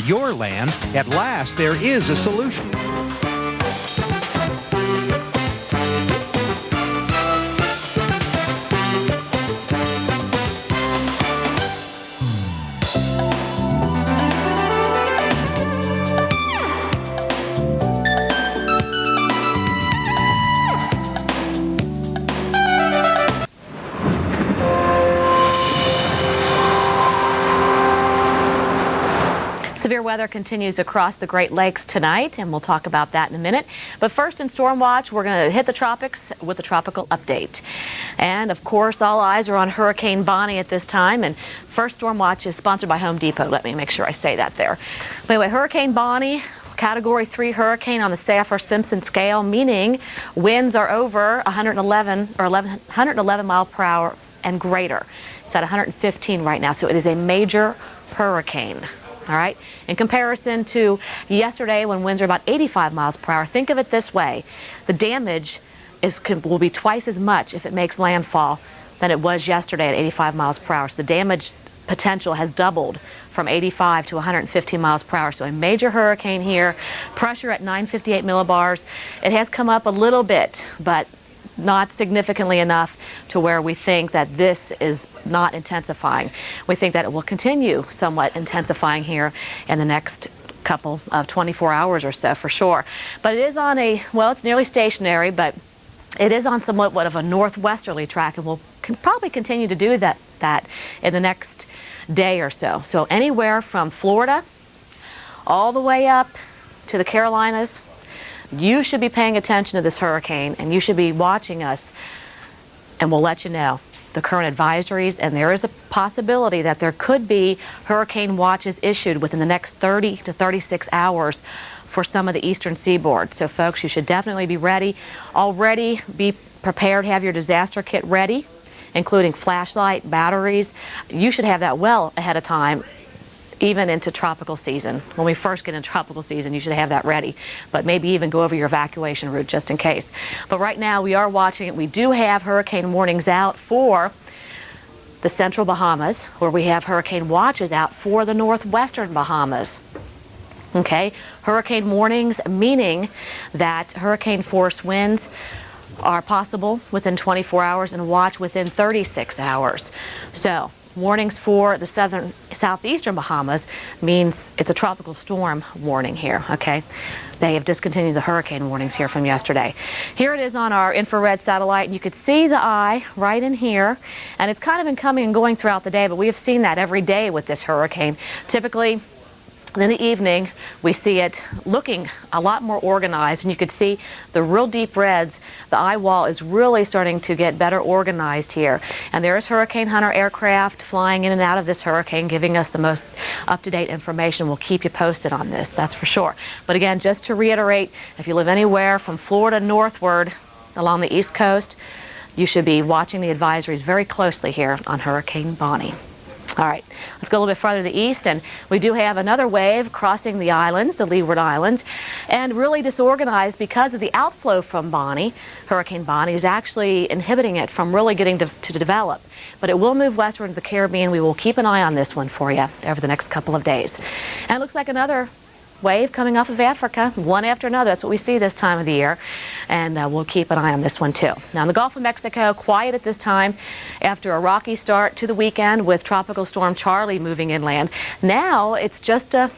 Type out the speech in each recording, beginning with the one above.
your land, at last there is a solution. Severe weather continues across the Great Lakes tonight, and we'll talk about that in a minute. But first in Storm Watch, we're going to hit the tropics with the tropical update. And of course, all eyes are on Hurricane Bonnie at this time. And first Storm Watch is sponsored by Home Depot. Let me make sure I say that there. But anyway, Hurricane Bonnie, Category 3 hurricane on the Saffir-Simpson scale, meaning winds are over 111 miles per hour and greater. It's at 115 right now, so it is a major hurricane. All right. In comparison to yesterday when winds are about 85 miles per hour, think of it this way. The damage will be twice as much if it makes landfall than it was yesterday at 85 miles per hour. So the damage potential has doubled from 85 to 115 miles per hour. So a major hurricane here. Pressure at 958 millibars. It has come up a little bit, but not significantly enough to where we think that this is not intensifying. We think that it will continue somewhat intensifying here in the next couple of 24 hours or so for sure. But it is on it's nearly stationary, but it is on somewhat of a northwesterly track, and will probably continue to do that in the next day or so. So anywhere from Florida all the way up to the Carolinas, you should be paying attention to this hurricane, and you should be watching us, and we'll let you know the current advisories, and there is a possibility that there could be hurricane watches issued within the next 30 to 36 hours for some of the eastern seaboard. So folks, you should definitely be ready. Already be prepared, have your disaster kit ready, including flashlight, batteries. You should have that well ahead of time, even into tropical season. When we first get into tropical season, you should have that ready, but maybe even go over your evacuation route just in case. But right now we are watching it. We do have hurricane warnings out for the central Bahamas, where we have hurricane watches out for the northwestern Bahamas. Okay, hurricane warnings meaning that hurricane force winds are possible within 24 hours and watch within 36 hours. So warnings for the southeastern Bahamas means it's a tropical storm warning here, okay? They have discontinued the hurricane warnings here from yesterday. Here it is on our infrared satellite, and you could see the eye right in here, and it's kind of been coming and going throughout the day, but we have seen that every day with this hurricane. Typically, in the evening, we see it looking a lot more organized, and you could see the real deep reds. The eye wall is really starting to get better organized here. And there is Hurricane Hunter aircraft flying in and out of this hurricane, giving us the most up-to-date information. We'll keep you posted on this, that's for sure. But again, just to reiterate, if you live anywhere from Florida northward along the East Coast, you should be watching the advisories very closely here on Hurricane Bonnie. All right, let's go a little bit farther to the east, and we do have another wave crossing the islands, the Leeward Islands, and really disorganized because of the outflow from Bonnie. Hurricane Bonnie is actually inhibiting it from really getting to develop. But it will move westward into the Caribbean. We will keep an eye on this one for you over the next couple of days. And it looks like another wave coming off of Africa, one after another. That's what we see this time of the year, and we'll keep an eye on this one too. Now in the Gulf of Mexico, quiet at this time after a rocky start to the weekend with Tropical Storm Charlie moving inland. Now it's just a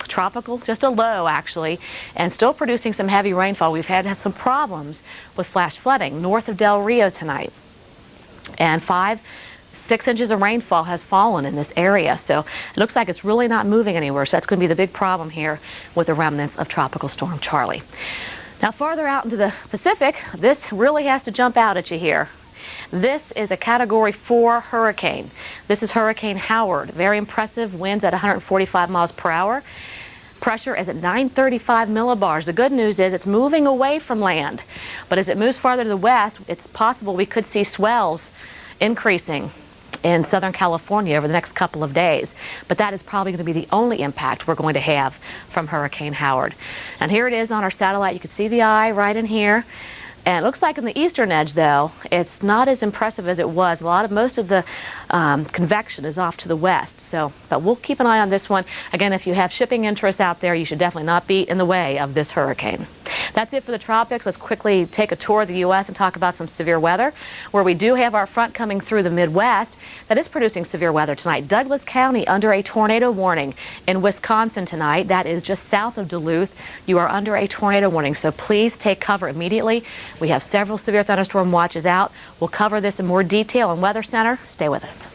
tropical, just a low actually, and still producing some heavy rainfall. We've had some problems with flash flooding north of Del Rio tonight, and 6 inches of rainfall has fallen in this area, so it looks like it's really not moving anywhere. So that's going to be the big problem here with the remnants of Tropical Storm Charlie. Now farther out into the Pacific, this really has to jump out at you here. This is a Category 4 hurricane. This is Hurricane Howard. Very impressive winds at 145 miles per hour. Pressure is at 935 millibars. The good news is it's moving away from land, but as it moves farther to the west, it's possible we could see swells increasing in Southern California over the next couple of days. But that is probably going to be the only impact we're going to have from Hurricane Howard. And here it is on our satellite. You can see the eye right in here. And it looks like in the eastern edge, though, it's not as impressive as it was. Most of the convection is off to the west. But we'll keep an eye on this one. Again, if you have shipping interests out there, you should definitely not be in the way of this hurricane. That's it for the tropics. Let's quickly take a tour of the U.S. and talk about some severe weather, where we do have our front coming through the Midwest that is producing severe weather tonight. Douglas County under a tornado warning. In Wisconsin tonight, that is just south of Duluth, you are under a tornado warning, so please take cover immediately. We have several severe thunderstorm watches out. We'll cover this in more detail on Weather Center. Stay with us.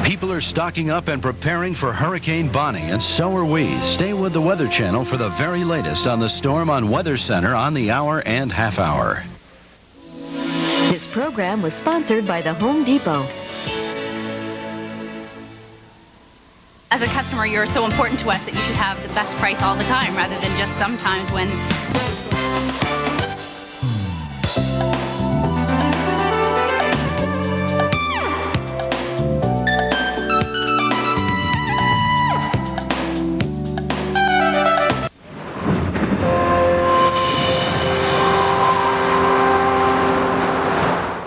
People are stocking up and preparing for Hurricane Bonnie, and so are we. Stay with the Weather Channel for the very latest on the storm on Weather Center on the hour and half hour. This program was sponsored by the Home Depot. As a customer, you're so important to us that you should have the best price all the time rather than just sometimes when...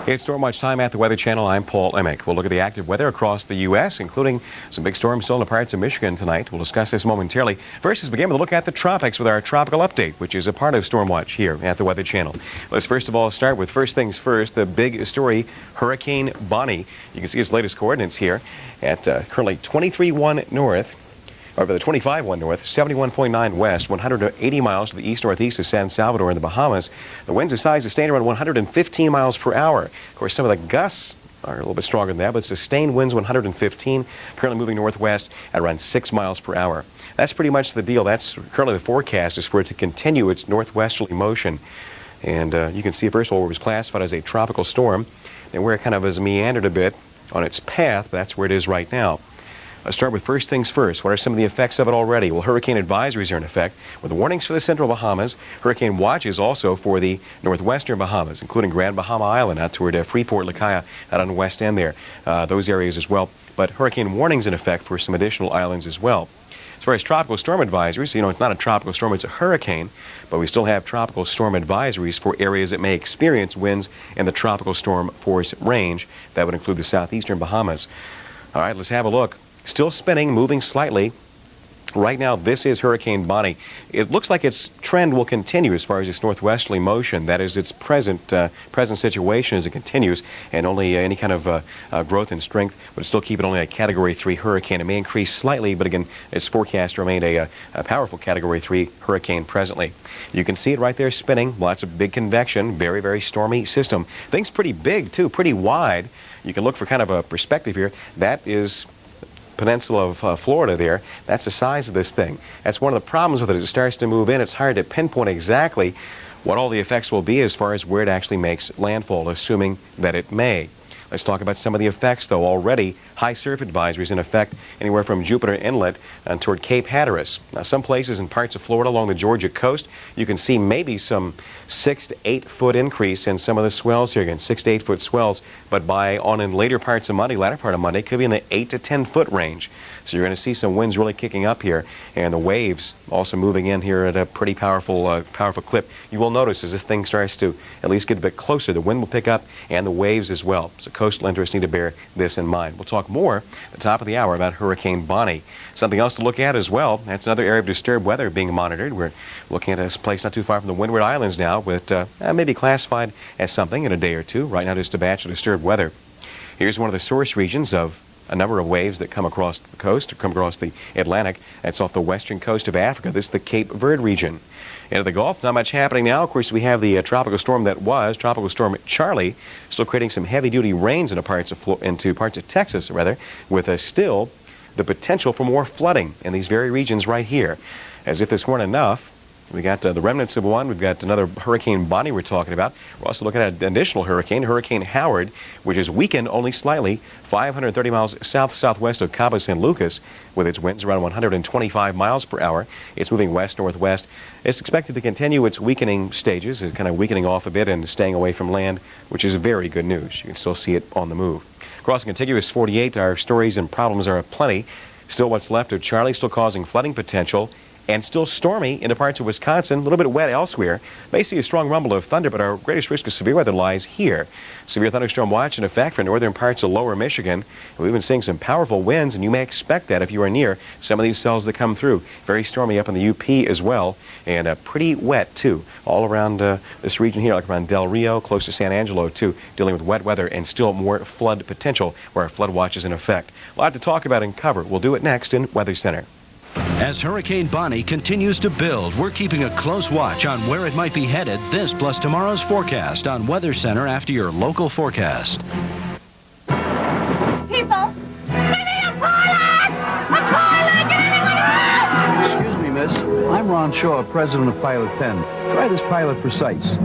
It's Storm Watch time at the Weather Channel. I'm Paul Emick. We'll look at the active weather across the U.S., including some big storms still in the parts of Michigan tonight. We'll discuss this momentarily. First, let's begin with a look at the tropics with our tropical update, which is a part of Storm Watch here at the Weather Channel. Let's first of all start with first things first, the big story, Hurricane Bonnie. You can see its latest coordinates here at currently 23-1 north. Over the 25-1 north, 71.9 west, 180 miles to the east-northeast of San Salvador in the Bahamas. The winds are sized to sustained around 115 miles per hour. Of course, some of the gusts are a little bit stronger than that, but sustained winds 115, currently moving northwest at around 6 miles per hour. That's pretty much the deal. That's currently the forecast is for it to continue its northwesterly motion. And you can see, first of all, where it was classified as a tropical storm, and where it kind of has meandered a bit on its path. That's where it is right now. Let's start with first things first. What are some of the effects of it already? Well, hurricane advisories are in effect with warnings for the central Bahamas, hurricane watches also for the northwestern Bahamas, including Grand Bahama Island out toward Freeport, Lakaya, out on the west end there, those areas as well. But hurricane warnings in effect for some additional islands as well. As far as tropical storm advisories, it's not a tropical storm, it's a hurricane, but we still have tropical storm advisories for areas that may experience winds in the tropical storm force range. That would include the southeastern Bahamas. All right, let's have a look. Still spinning, moving slightly. Right now, this is Hurricane Bonnie. It looks like its trend will continue as far as its northwesterly motion. That is its present situation as it continues, and only any kind of growth in strength would still keep it only a Category 3 hurricane. It may increase slightly, but again, its forecast remained a powerful Category 3 hurricane presently. You can see it right there spinning. Lots of big convection, very, very stormy system. Things pretty big, too, pretty wide. You can look for kind of a perspective here. That is peninsula of Florida there. That's the size of this thing. That's one of the problems with it. As it starts to move in, it's hard to pinpoint exactly what all the effects will be as far as where it actually makes landfall, assuming that it may. Let's talk about some of the effects, though. Already, high surf advisories in effect anywhere from Jupiter Inlet toward Cape Hatteras. Now, some places in parts of Florida along the Georgia coast, you can see maybe some 6 to 8 foot increase in some of the swells here. Again, 6 to 8 foot swells, but in later parts of Monday, latter part of Monday, could be in the 8 to 10 foot range. So you're going to see some winds really kicking up here, and the waves also moving in here at a pretty powerful clip. You will notice as this thing starts to at least get a bit closer, the wind will pick up and the waves as well. So coastal interests need to bear this in mind. We'll talk more at the top of the hour about Hurricane Bonnie. Something else to look at as well. That's another area of disturbed weather being monitored. We're looking at this place not too far from the Windward Islands now, with maybe classified as something in a day or two. Right now, just a batch of disturbed weather. Here's one of the source regions of a number of waves that come across the coast, or come across the Atlantic. That's off the western coast of Africa. This is the Cape Verde region. Into the Gulf, not much happening now. Of course, we have the tropical storm that was, Tropical Storm Charlie, still creating some heavy-duty rains into parts of Texas, with still the potential for more flooding in these very regions right here. As if this weren't enough, we got the remnants of one. We've got another Hurricane Bonnie we're talking about. We're also looking at an additional hurricane, Hurricane Howard, which is weakened only slightly, 530 miles south-southwest of Cabo San Lucas, with its winds around 125 miles per hour. It's moving west-northwest. It's expected to continue its weakening stages, kind of weakening off a bit and staying away from land, which is very good news. You can still see it on the move. Across the contiguous 48, our stories and problems are aplenty. Still what's left of Charlie, still causing flooding potential. and still stormy into parts of Wisconsin, a little bit wet elsewhere. May see a strong rumble of thunder, but our greatest risk of severe weather lies here. Severe thunderstorm watch in effect for northern parts of lower Michigan. And we've been seeing some powerful winds, and you may expect that if you are near some of these cells that come through. Very stormy up in the UP as well, and pretty wet too, all around this region here, like around Del Rio, close to San Angelo too, dealing with wet weather and still more flood potential where our flood watch is in effect. A lot to talk about and cover. We'll do it next in Weather Center. As Hurricane Bonnie continues to build, we're keeping a close watch on where it might be headed. This plus tomorrow's forecast on Weather Center after your local forecast. People, get a pilot! A pilot! Get anyone out! Excuse me, miss. I'm Ron Shaw, president of Pilot 10. Try this Pilot Precise.